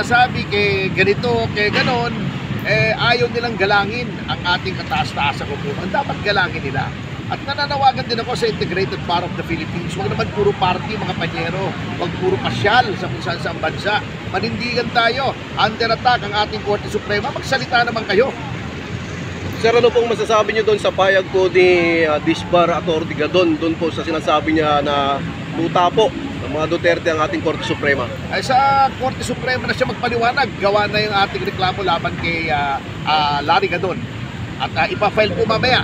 Sabi kay ganito, kay ganon, ayaw nilang galangin ang ating kataas-taasang hukuman. Dapat galangin nila. At nananawagan din ako sa Integrated Bar of the Philippines. Huwag naman puro party mga panyero. Huwag puro pasyal sa kung saan sa bansa. Panindigan tayo. Under attack ang ating Korte Suprema. Magsalita naman kayo. Sir, ano pong masasabi niyo doon sa payag po ni Disbar Atty. Gadon doon po sa sinasabi niya na tuta po ng mga Duterte ang ating Korte Suprema? Ay sa Korte Suprema na siya magpaliwanag. Gawa na yung ating reklamo laban kay Larry Gadon. At ipa-file po mamaya.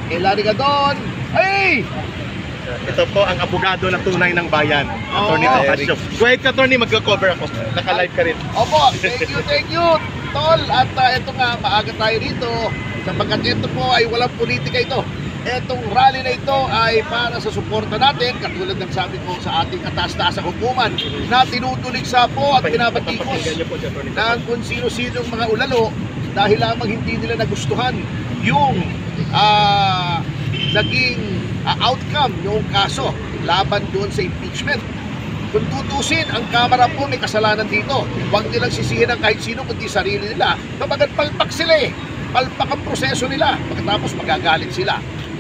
Larry Gadon, hey! Ito po ang abogado ng tunay ng bayan, Atty. Topacio. Go ahead, Atty. Magka-cover ako. Naka-live ka rin. Opo, thank you, tol. At ito nga, maaga tayo rito. Sapagkat ito po ay walang politika ito. Itong rally na ito ay para sa suporta natin, katulad ng sabi ko sa ating kataas-taasang hukuman, na tinutulig sa po at pinabatikos ng kung sino-sinong mga ulalo dahil lamang hindi nila nagustuhan yung naging outcome yung kaso laban doon sa impeachment. Kung tutusin, ang Kamara po may kasalanan dito. Huwag nilang sisihin ang kahit sino kundi sarili nila. Kapag palpak sila palpak ang proseso nila. Pagkatapos magagalit sila.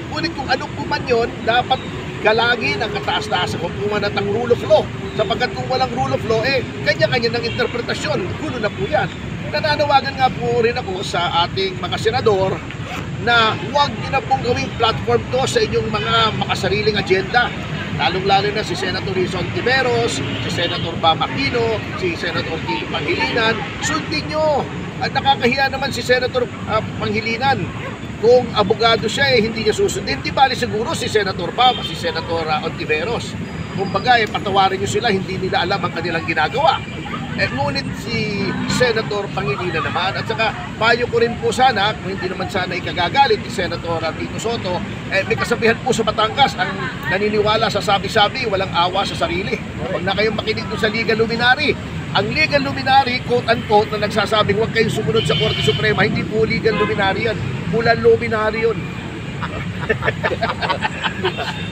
Ngunit kung ano po man yun, dapat galangin ang kataas-taasang hukuman at ang rule of law. Sapagkat kung walang rule of law, kanya-kanya ng interpretasyon. Gulo na po yan. Nananawagan nga po rin ako sa ating mga senador na huwag niyo na pong gawing platform to sa inyong mga makasariling agenda. Lalong-lalo na si Senator Rizon Tiveros, si Senator Bam Aquino, si Senator Kiko Pangilinan. Sundin nyo. At nakakahiya naman si Senator Pangilinan. Kung abogado siya, hindi niya susundin. Di bali siguro si Senator Bam, si Senator Ontiveros. Kumbaga, patawarin nyo sila, hindi nila alam ang kanilang ginagawa. Ngunit si Senator Pangilinan naman, at saka payo ko rin po sana, kung hindi naman sana ikagagalit ni Senator Tito Sotto, may kasabihan po sa Batangas, ang naniniwala sa sabi-sabi, walang awa sa sarili. Huwag na kayong makinig doon sa legal luminary. Ang legal luminary, quote-unquote, na nagsasabing huwag kayong sumunod sa Korte Suprema, hindi po legal luminary yan. Bulan luminary yun.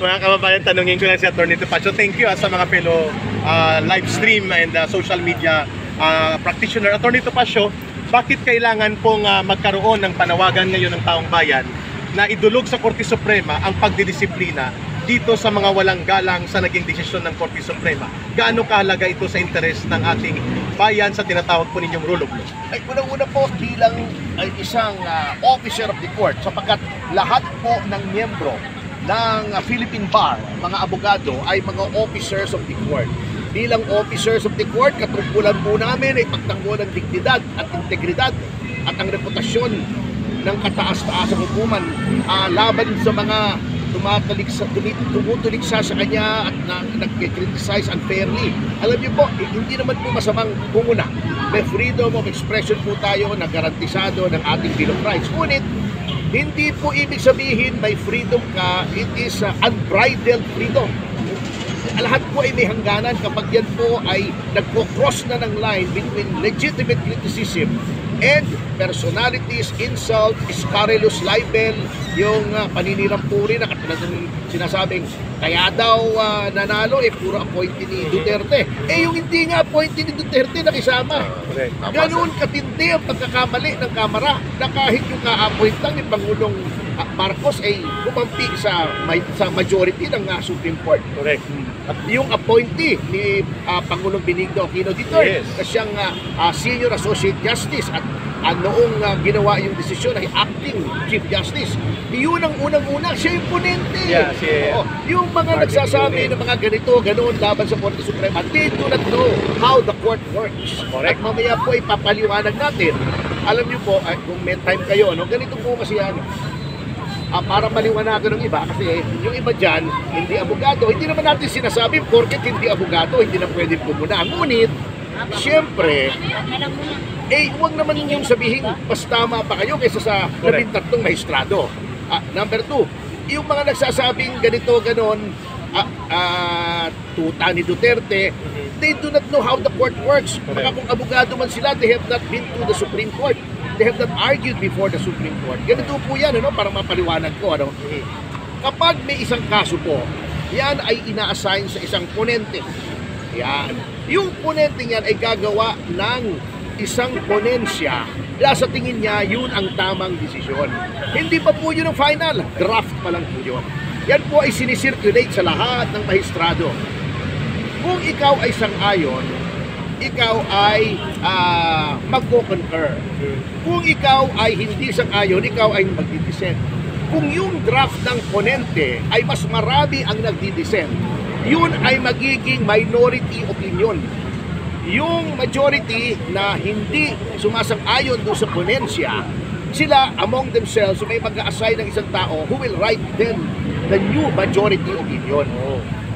Mga kababayan, tanungin ko lang si Atty. Topacio. Thank you sa mga fellow live stream and social media practitioner. Atty. Topacio, bakit kailangan pong magkaroon ng panawagan ngayon ng taong bayan na idulog sa Korte Suprema ang pagdidisiplina dito sa mga walang galang sa naging desisyon ng Korte Suprema? Gaano kahalaga ito sa interes ng ating bayan sa tinatawag po ninyong rule of law? Ay, unang-una po bilang isang officer of the court, sapagkat lahat po ng miyembro ng Philippine Bar, mga abogado, ay mga officers of the court. Bilang officers of the court, katungkulan po namin ay pagtanggol ng dignidad at integridad at ang reputasyon ng kataas-taasang hukuman laban sa mga tumutuliksa sa kanya at nag-criticize unfairly. Alam niyo po, hindi naman po masamang pumuna. May freedom of expression po tayo na garantisado ng ating Bill of Rights. Ngunit, hindi po ibig sabihin may freedom ka, it is unbridled freedom. Lahat po ay may hangganan kapag yan po ay nagpo-cross na ng line between legitimate criticism and personalities, insult, scurrilous libel, yung paninirampuri na katulad ng sinasabing kaya daw nanalo puro appointee ni Duterte. Yung hindi nga appointee ni Duterte nakisama. Ganoon katindi ang pagkakamali ng Kamara na kahit yung ka-appoint lang ni Pangulong Marcos ay kumampi sa majority ng Supreme Court. Correct. At yung appointee ni Pangulong Benigno Aquino III, na siyang Senior Associate Justice at noong ginawa yung desisyon ay Acting Chief Justice, yun ang unang-una, siya yung ponente. Yung mga nagsasabi ng mga ganito, ganoon laban sa Korte Suprema, they do not know how the court works. At mamaya po ipapaliwanag natin. Alam niyo po, kung may time kayo, ganito po kasi yan. Para maliwanagan ng iba kasi yung iba dyan, hindi abogado. Hindi naman natin sinasabi porket hindi abogado, hindi na pwede pumuna. Ngunit, siyempre, huwag naman ninyong sabihin mas tama pa kayo kaysa sa 13 maestrado. Number 2, yung mga nagsasabing ganito, ganon, tuta ni Duterte, they do not know how the court works. Baka kung abogado man sila, they have not been to the Supreme Court. They have not argued before the Supreme Court. Ganito po yan, para mapaliwanag ko. Kapag may isang kaso po, yan ay ina-assign sa isang ponente. Yan. Yung ponente niyan ay gagawa ng isang ponensya na sa tingin niya yun ang tamang desisyon. Hindi pa po yun ang final, draft pa lang po yun. Yan po ay sinisirculate sa lahat ng mahistrado. Kung ikaw ay sang-ayon, ikaw ay magko-concur. Kung ikaw ay hindi sang-ayon, ikaw ay magdi-dissent. Kung yung draft ng ponente ay mas marami ang nagdi-dissent, yun ay magiging minority opinion. Yung majority na hindi sumasang-ayon doon sa ponensya, sila among themselves, may mag-a-assign ng isang tao who will write then the new majority opinion.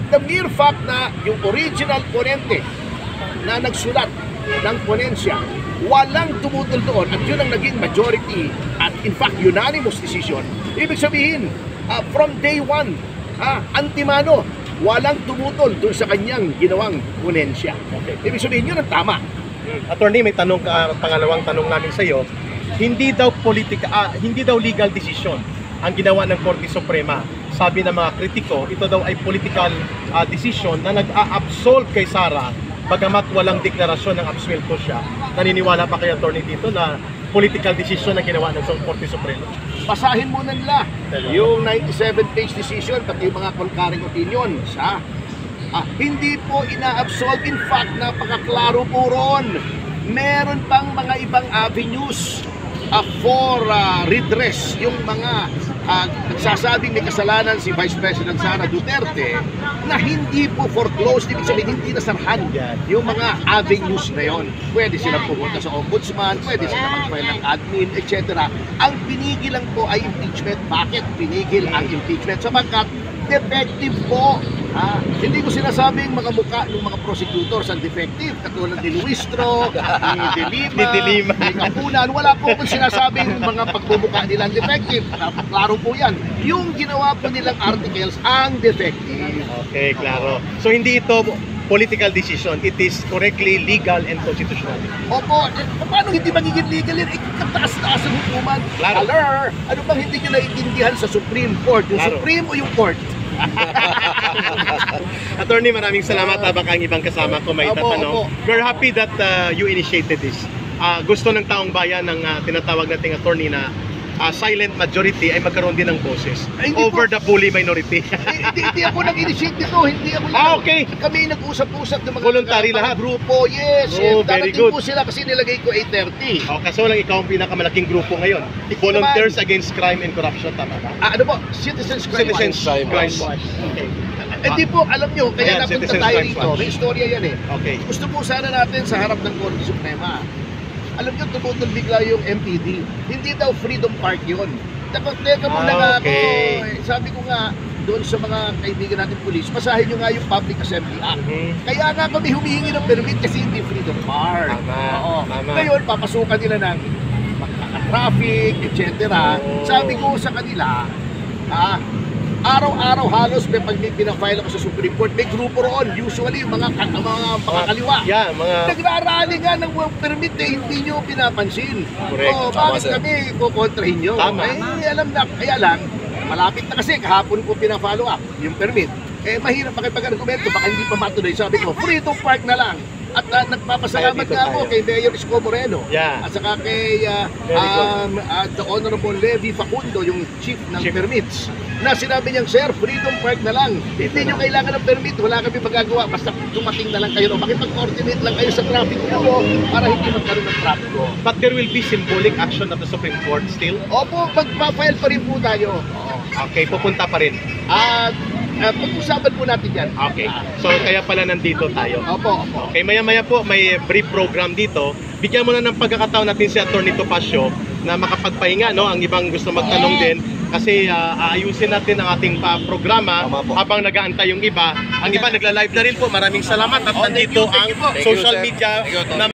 The mere fact na yung original ponente na nagsulat ng ponensya, walang tumutol doon at yun ang naging majority at in fact unanimous decision, ibig sabihin, from day one, antimano, walang tumutol doon sa kanyang ginawang ponensya. Okay. Ibig sabihin yun ang tama. Attorney, may pangalawang tanong namin sa iyo. Hindi daw legal decision ang ginawa ng Korte Suprema. Sabi ng mga kritiko, ito daw ay political decision na nag-a-absolve kay Sara bagamat walang deklarasyon ng absuelto siya. Naniniwala pa kay attorney dito na political decision na ginawa ng Korte Suprema? Basahin muna nila yung 97-page decision pati yung mga concurring opinions. Hindi po ina-absolve. In fact, napakaklaro po ron. Meron pang mga ibang avenues for redress. Yung mga nagsasabing may kasalanan si Vice President Sara Duterte na hindi po foreclosed, ibig sabihin hindi nasarhan yung mga avenues na yon. Pwede silang pumunta sa ombudsman, pwede silang mag-file ng admin, etc. Ang pinigil lang po ay impeachment. Bakit pinigil ang impeachment? Sapagkat defective po. Hindi ko sinasabing mga mukha ng mga prosecutors ang defective, katulad ni Luistro, ni De Lima, ni Kapunan. Wala po akong sinasabing mga pagmumukha nilang defective. Klaro po yan. Yung ginawa po nilang articles ang defective. Okay, klaro. So hindi ito political decision, it is correctly legal and constitutional. Opo, paano hindi magiging legal yan? Kataas-taas ang hukuman. Claro. Ano bang hindi nyo naiintindihan sa Supreme Court? Yung Claro. Supreme o yung Court? Attorney, maraming salamat. Baka ang ibang kasama ko may Opo, tatanong. opo. We're happy that you initiated this. Gusto ng taong bayan ng tinatawag nating attorney na silent majority ay magkaroon din ng boses Ay, hindi over po. the bully minority. Hindi ako nag-initiate nito. Hindi ako Okay. Kami nag-usap-usap ng mga Voluntary lahat. grupo. Yes, Oh, very darating good. po sila kasi nilagay ko 8:30. O, kaso lang ikaw ang pinakamalaking grupo ngayon. Volunteers Against Crime and Corruption, tama ba? Ano po? Citizens Crime Citizens Watch. Crime Watch. Okay. Hindi po, alam nyo, Ayan, kaya napunta Citizens tayo Crime rito. Watch. May istorya yan eh. Okay. Gusto po sana natin sa harap ng Korte Suprema. Alam nyo, tumutol bigla yung MPD. Hindi daw Freedom Park yun. Teka muna nga ako. Okay. Sabi ko nga, doon sa mga kaibigan natin pulis, basahin nyo nga yung Public Assembly Act. Kaya nga kami humihingi ng permit kasi hindi Freedom Park. Tama, Oo. tama. Ngayon, papasukan nila ng traffic, etc. Oo. Sabi ko sa kanila, araw-araw halos may pag pinafile ako sa Supreme Court, may grupo roon, usually yung mga kaliwa. Yeah, mga... Nagrarally nga ng work permit eh, hindi nyo pinapansin. Correct. Oh, Tama, bakit sir. kami kukontrahin nyo? Tama. Eh, alam na, kaya lang, malapit na kasi, kahapon ko pina-follow up yung permit. Eh, mahirap makipag-argumento, baka hindi pa matuloy. Sabi ko, Freedom Park na lang. At nagpapasalamat Kaya dito nga ako tayo. kay Mayor Isko Moreno. Yeah. At saka kay the Honorable Levi Facundo, yung chief ng Chief. permits, na sinabi niyang, Sir, Freedom Park na lang. Hindi nyo kailangan ng permit, wala kami magagawa. Basta dumating na lang kayo. Makipag-coordinate lang kayo sa traffic mo para hindi magkaroon ng traffic. But there will be symbolic action of the Supreme Court still? Opo, magpa-file pa rin po tayo. Okay, pupunta pa rin. At pag-usapan po natin yan. Okay. So kaya pala nandito tayo. Opo. Okay, maya-maya po may brief program dito. Bigyan mo na ng pagkakataon natin si Atty. Topacio na makapagpahinga, no? Ang ibang gusto magtanong din kasi aayusin natin ang ating programa Tama po. habang nag-aantay yung iba. Ang iba nagla-live na rin po. Maraming salamat at nandito ang thank you po. social media na